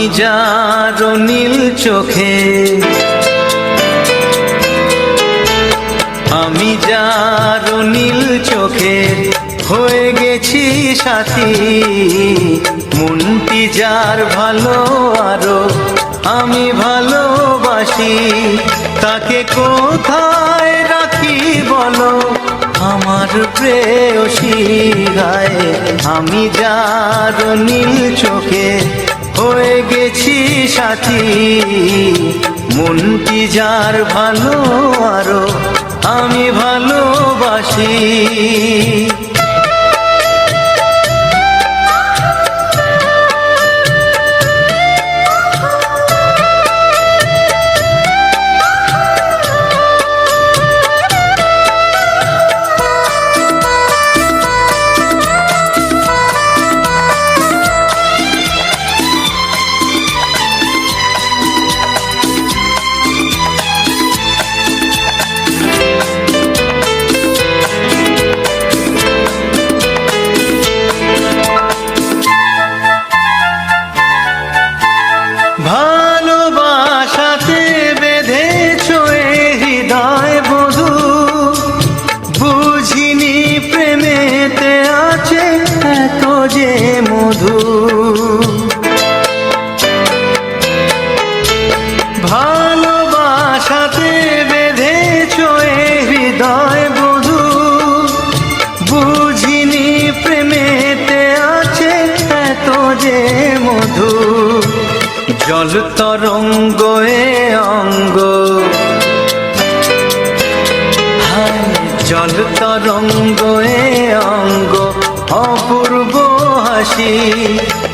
আমি যার নীল চোখে, আমি যার নীল চোখে হয়ে গেছি সাথী। মনটি যার ভালো আরো আমি ভালোবাসি, তাকে কোথায় রাখি বলো আমার প্রেয়সী গায়ে। আমি যার নীল চোখে হয়ে গেছি সাথী, মনটি যার ভালো আরো আমি ভালোবাসি। ভালোবাসাতে বেঁধেছ হৃদয় বধু, বুঝিনি প্রেমেতে আছে এত যে মধু। ভালোবাসাতে বেঁধেছ হৃদয় বধু, বুঝিনি প্রেমেতে আছে এত যে মধু। জল তরঙ্গ এ অঙ্গ, হায় জল তরঙ্গ এ অঙ্গ অপূর্ব হাসি।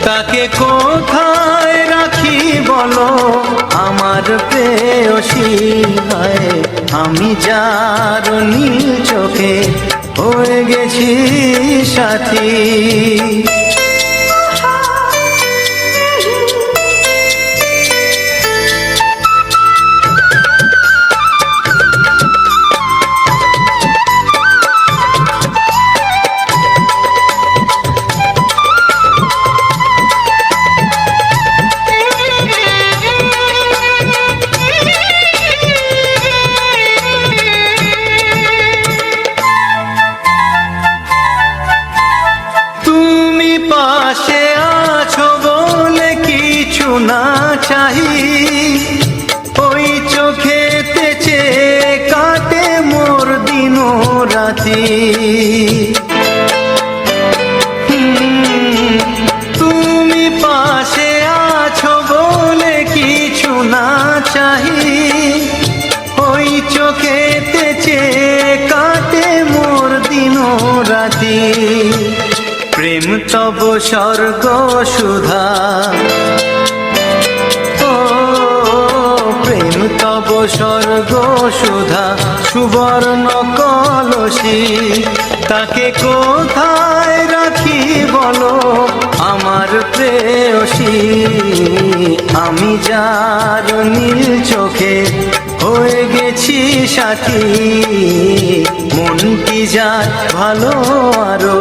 তাকে কোথায় রাখি বলো আমার প্রেয়সী গায়ে। আমি যার নীল চোখে হয়ে গেছি সাথী। পাশে আছো বলে কিছু না চাহি, ওই চোখেতে চেয়ে কাটে মোর দিন রাতি। তুমি পাশে আছো বলে কিছু না চাহি, ওই চোখেতে চেয়ে কাটে মোর দিন রাতি। প্রেম তব স্বর্গ সুধা, ও প্রেম তব স্বর্গ সুধা সুবর্ণ কলসী। তাকে কোথায় রাখি বলো আমার প্রেয়সী। আমি যার নীল চোখে হয়ে গেছি সাথী, মনটি যার ভালো আরো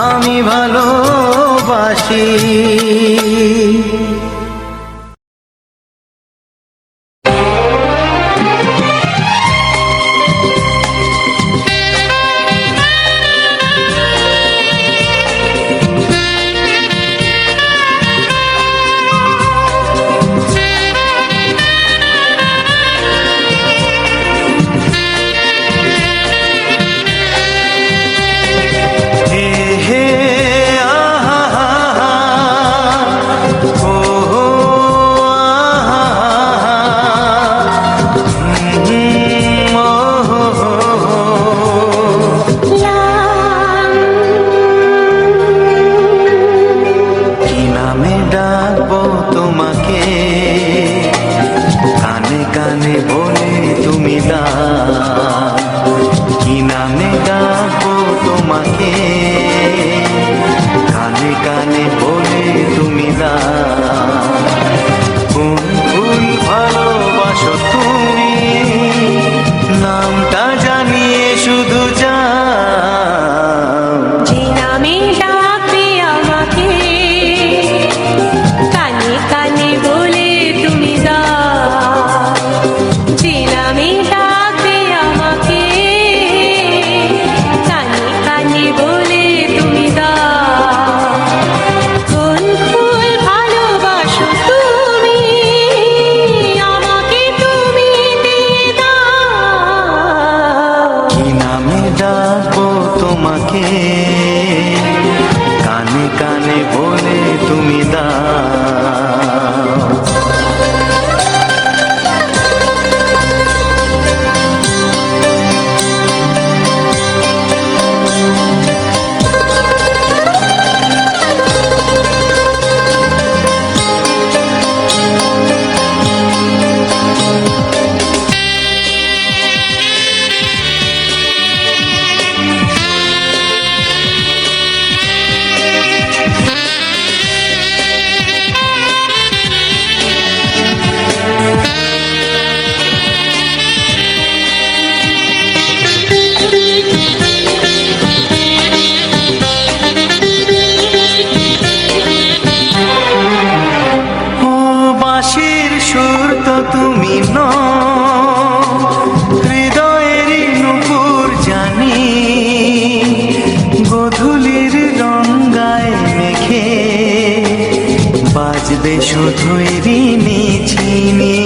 আমি ভালোবাসি। হে হে আহা, ও আমাকে কানে কানে বলে তুমি দাও। সুর তো তুমি নও, হৃদয়ের নূপুর জানি, গোধূলির রঙায় মেখে বাজবে শুধুই ঋণী ঝিনি।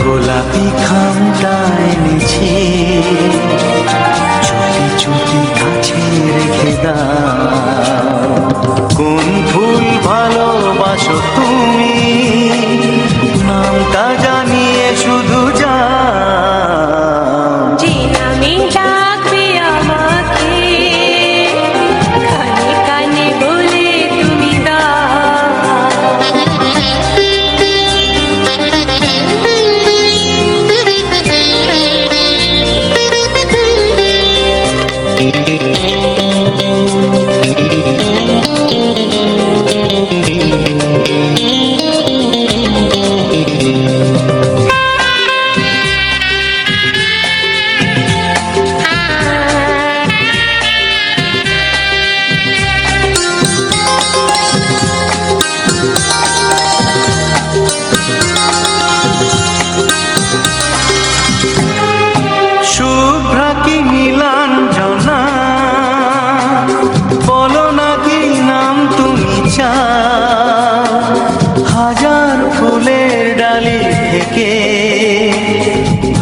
গোলাপি খামটা এনেছি, চুপি চুপি কাছে রেখে দাও। কোন ফুল ভালোবাসো তুমি, নামটা জানিয়ে শুধু যাও। যে নামে ডাকবে আমাকে কানে কানে বলে তুমি শুভ্রা কি নীলাঞ্জনা, বলো না কি নাম তুমি চাও। হাজার ফুলের ডালি থেকে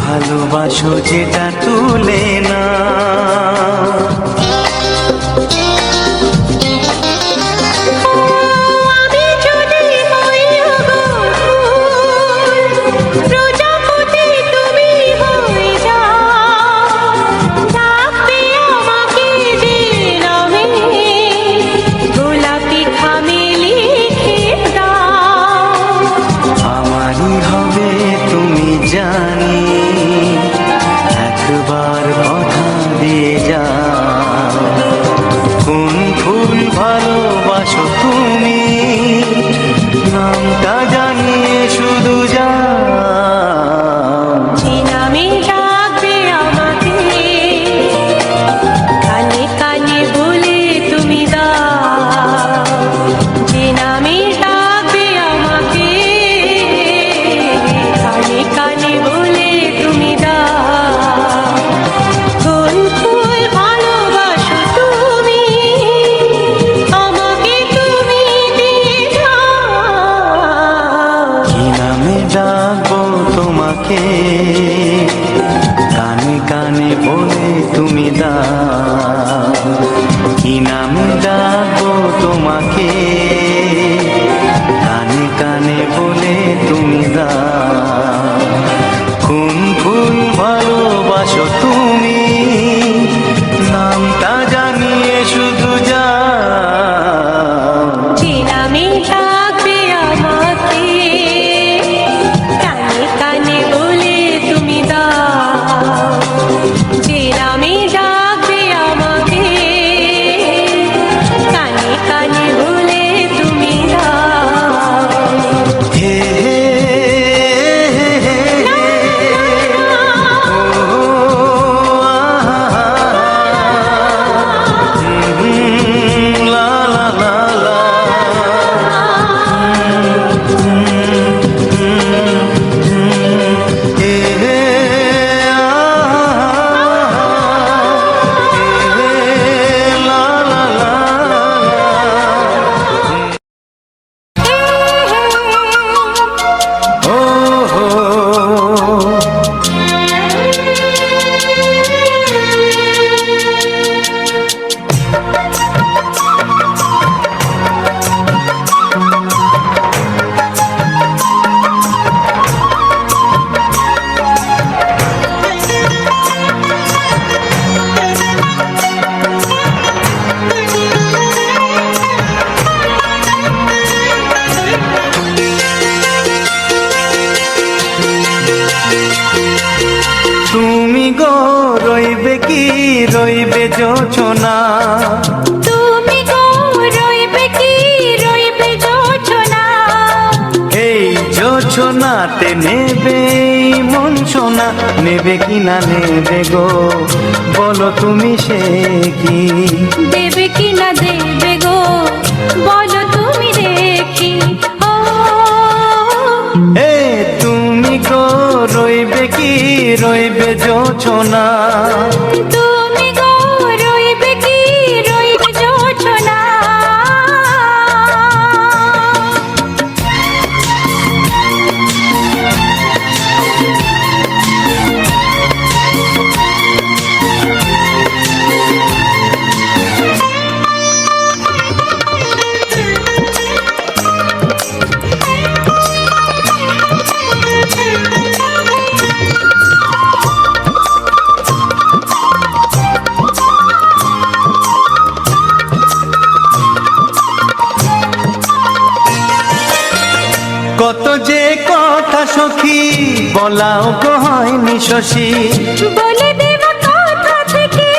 ভালোবাসো যেটা তুলে না। জানি একবার রইবে জোছনা, তুমি গো রইবে কি রইবে জোছনা, এই জোছনাতে নেবে মন সোনা, নেবে কি না নেবে গো বলো তুমি সে কি, দেবে কি না দেবে গো বলো তুমি দেখি। ও এ তুমি গো রইবে কি রইবে জোছনা, তুমি গো রইবে কি রইবে জোছনা। কত যে কথা সখী বলাও গো হয়নি শশী, বলে দেব কথা থেকে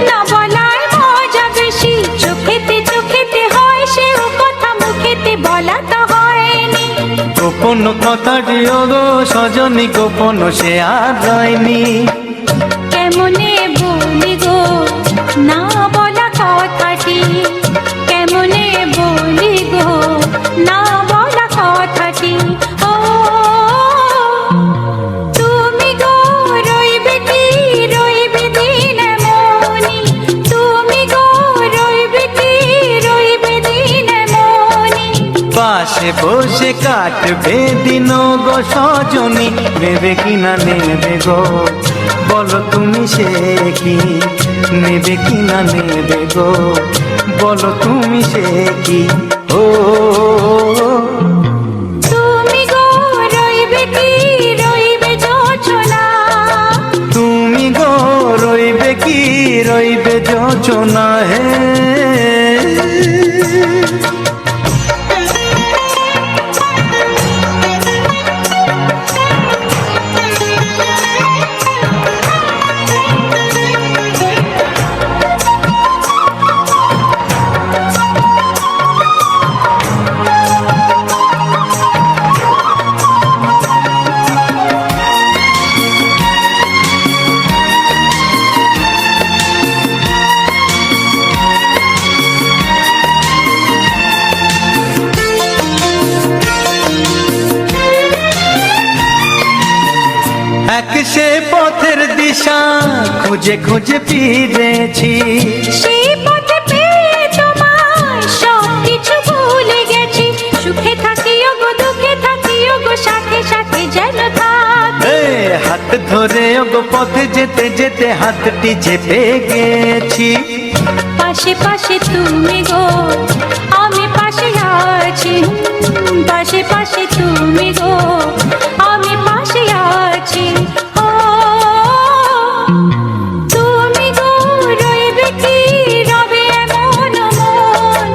না বলার মজা বেশি, চোখেতে চোখেতে হয় সেও কথা মুখেতে বলা তো হয়নি। গোপন কথাটি ও গো সজনী গোপন সে আর রয়নি, কেমনে বলি গো না বলা কথাটি, কেমনে বলি গো না বলা কথাটি। ও তুমি গো রইবে কি রইবে দিন মনি, তুমি গো রইবে কি রইবে দিন মনি, পাশে বসে কাটবে দিন গো সজনী, নেবে কি না নেবে গো বলো তুমি সে কি, নেবে কি না নেবে গো বলো তুমি সে কি। ও তুমি গো রইবে কি রইবে জোছনা, তুমি গো রইবে কি রইবে জোছনা হে। এক সে পথের দিশা খুঁজে খুঁজে ফিরেছি, সেই পথে পেয়ে তোমায় সব কিছু ভুলে গেছি, সুখে থাকিও গো দুঃখে থাকিও গো সাথে সাথে যেন থাকি। এ হাত ধরে গো পথে যেতে যেতে হাতটি চেপে গেছি, পাশে পাশে তুমি গো আমি পাশে আছি, পাশে পাশে তুমি গো আমি পাশে আছি। ও তুমি গো রইবে কি রবে এমন মন,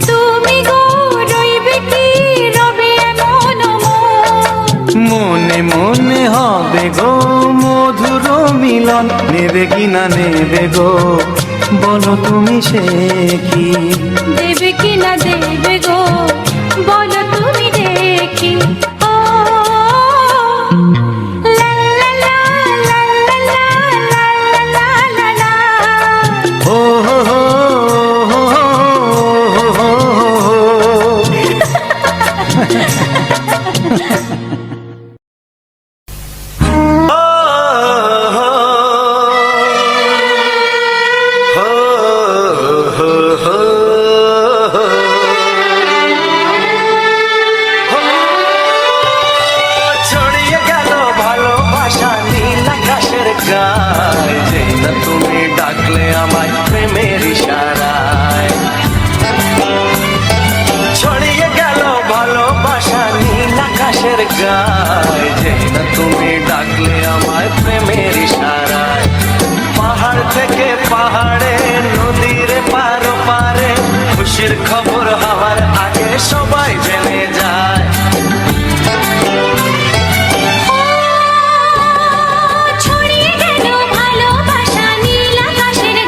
তুমি গো রইবে কি রবে এমন মন, মনে মনে হবে গো মধুর মিলন, নেবে কি না নেবে গো বলো তুমি সে কি, দেবে কি না দেবে গো বলো তুমি দেখি। ও লা লা লা লা লা লা লা লা লা। ও হো হো হো হো হো হো। ছড়িয়ে গেল ভালোবাসা নীল আকাশের গায়ে, যেই না তুমি ডাকলে আমায় প্রেমের ইশারায়, ছড়িয়ে গেল ভালোবাসা নীল আকাশের গায়ে, যেই না তুমি ডাকলে আমায় প্রেমের ইশারায়, পাহাড় থেকে পাহাড়ে নদীর পার পারে খুশির খবর হওয়ার আগে সবাই জেনে যায়। ছড়িয়ে গেল ভালোবাসা নীল আকাশের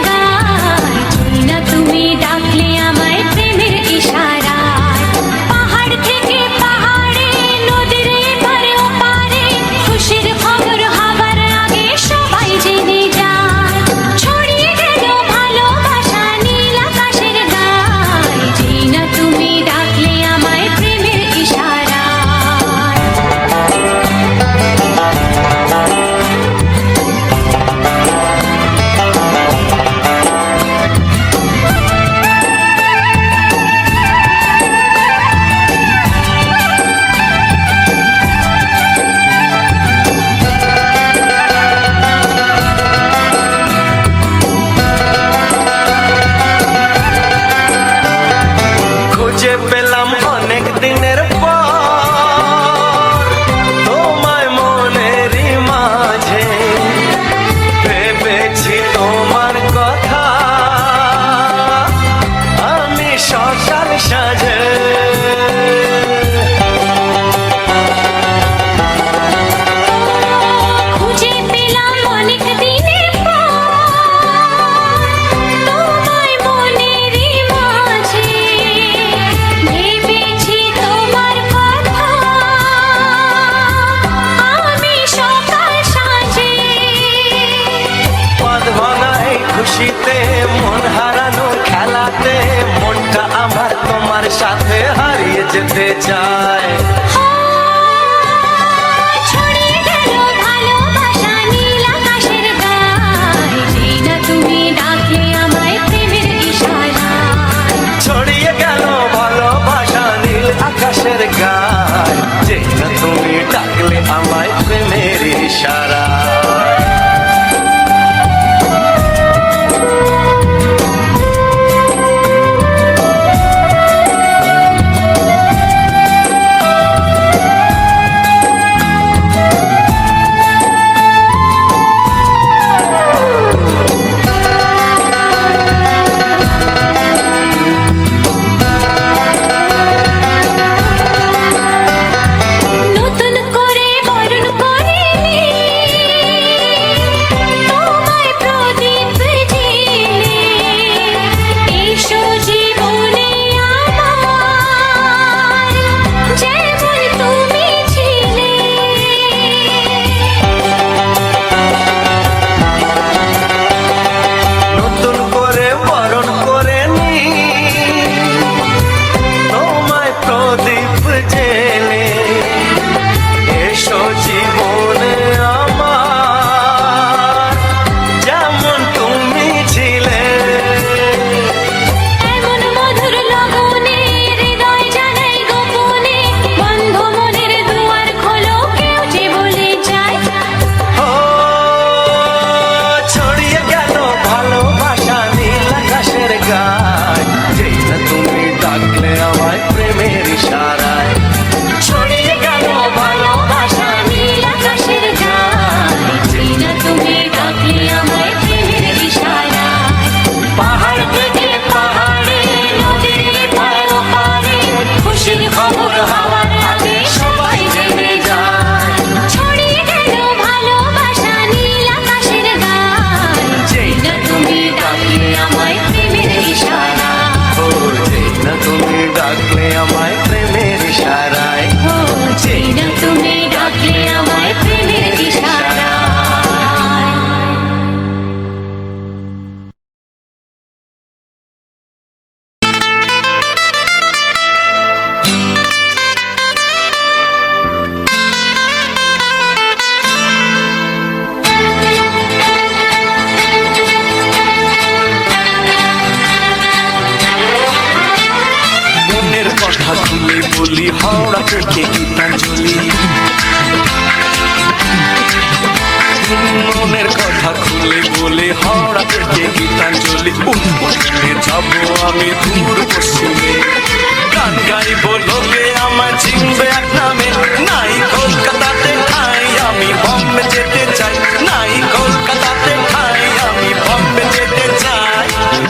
যেতে চায়। ছড়িয়ে গেল ভালোবাসা নীল আকাশের গায়, যেই না তুমি ডাকলে আমায় প্রেমের ইশারায়। ছড়িয়ে গেল ভালোবাসা নীল আকাশের গায়, যেই না তুমি ডাকলে আমায় প্রেমের ইশারায়। নতুন করে বরণ করিনি তোমায় প্রদীপ জেলে, এসো জীবনে আমার যেমন তুমি ছিলে। নতুন করে বরণ করে নি তোমায় প্রদীপ জেলে, এসো জীবনে আমার যেমন তুমি ছিলে। এমন মধুর লগনে হৃদয় জানাই গোপনে, বন্ধ মনের দুয়ার খোলো কেউ যে বলে যায়। ও ছড়িয়ে গেল ভালোবাসা নীল আকাশের গায়, যেই না তুমি ডাকলে আমায় প্রেমের ইশারায়। ছড়িয়ে গেল ভালোবাসা নীল আকাশের গায়, যেই না তুমি ডাকলে আমায় প্রেমের ইশারায়। পাহাড় থেকে পাহাড়ে নদীর ধার ওপারে খুশির খবর হওয়ার আগে সবাই জেনে যায়। ছড়িয়ে গেল ভালোবাসা নীল আকাশের গায়, যেই না তুমি ডাকলে আমায় প্রেমের ইশারায়। ও যেই না তুমি ডাকলে আমায় প্রেমের ইশারায়। ও যেই না তুমি ডাকলে আমায় প্রেমের ইশারায়। মনের কথা খুলে বলি, হাওড়া থেকে গীতাঞ্জলি। মনের কথা খুলে বলি, হাওড়া থেকে গীতাঞ্জলি। উঠে যাবো আমি দূর পশ্চিমে, গান গাইব লোকে আমার চিনবে এক নামে। নাই কলকাতাতে ঠাই, আমি বম্বে যেতে চাই। নাই কলকাতাতে ঠাই, আমি বম্বে যেতে চাই।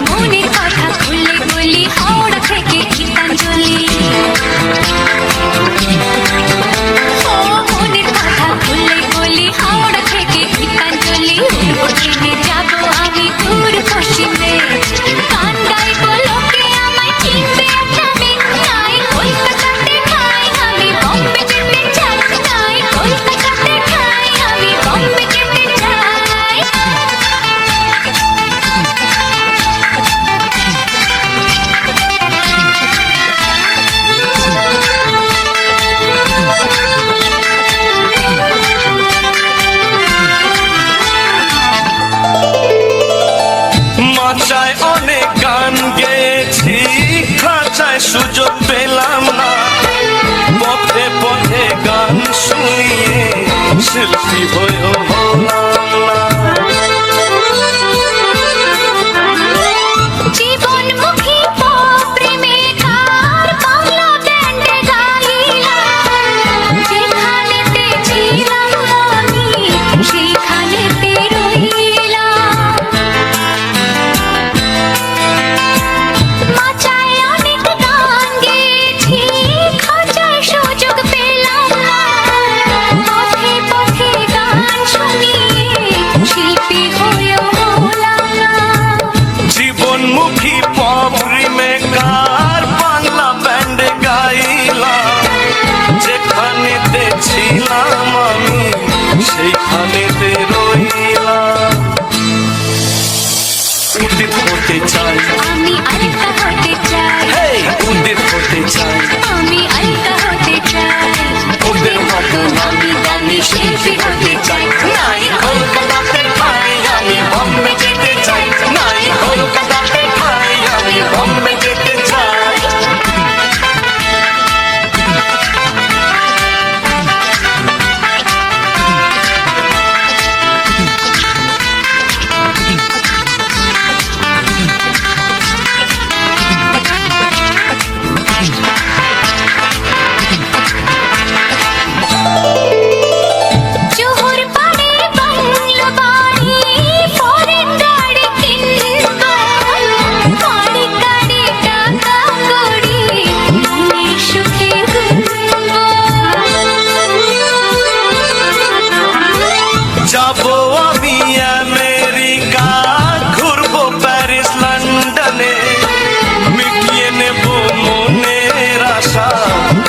মনের কথা খুলে বলি, হাওড়া থেকে গীতাঞ্জলি। ও মনের কথা খুলে বলি, হাওড়া থেকে গীতাঞ্জলি। ট্রেনে যাবো আমি দূর পশ্চিমে, গান গাইবো লোকে আমায় চিনবে এক নামে। নাই কলকাতাতে ঠাই, আমি বম্বে যেতে চাই। নাই কলকাতাতে ঠাই, আমি বম্বে যেতে চাই। মাচায় অনেক গান গেয়েছি, খাঁচায় সুযোগ পেলাম না। পথে পথে গান শুনিয়ে শিল্পী হয়েও হলাম না। জীবনমুখী প্রেমে গান বাংলা ব্যান্ডে গাইলাম। যেখানেতে ছিলাম আমি সেখানেতে রইলাম। মাচায় অনেক গান গেয়েছি, খাঁচায় সুযোগ পেলাম না। পথে পথে গান শুনিয়ে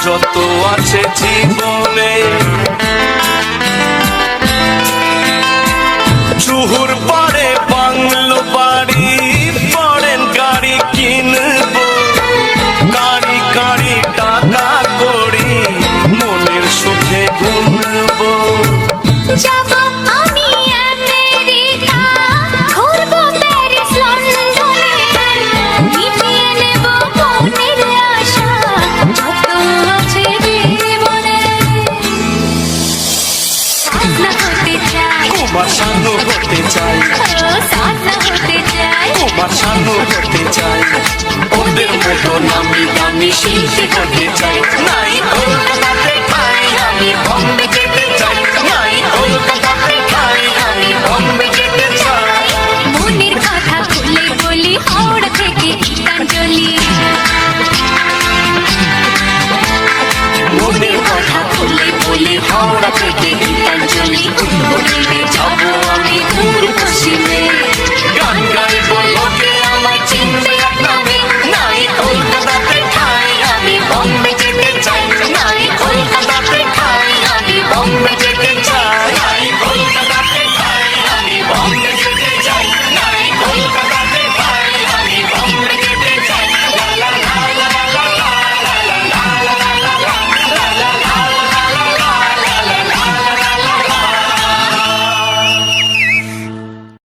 যত আছে জীবনে চুহুর পাড়ে বাংলো বাড়ি পড়েন গাড়ি কিনবো গাড়ি গাড়ি টাকা করি মনের সুখে ঘুরবো যাব আমি আমেরিকা, ঘুরবো প্যারিস লন্ডনে, মিটিয়ে নেব মনের আশা, যত আছে জীবনে। সাধনা হতে চাই, তোমার শানু হতে চাই ও সাধনা হতে চাই, তোমার শানু হতে চাই ওদের মতো নামি দামি শিল্পী হতে চাই নাই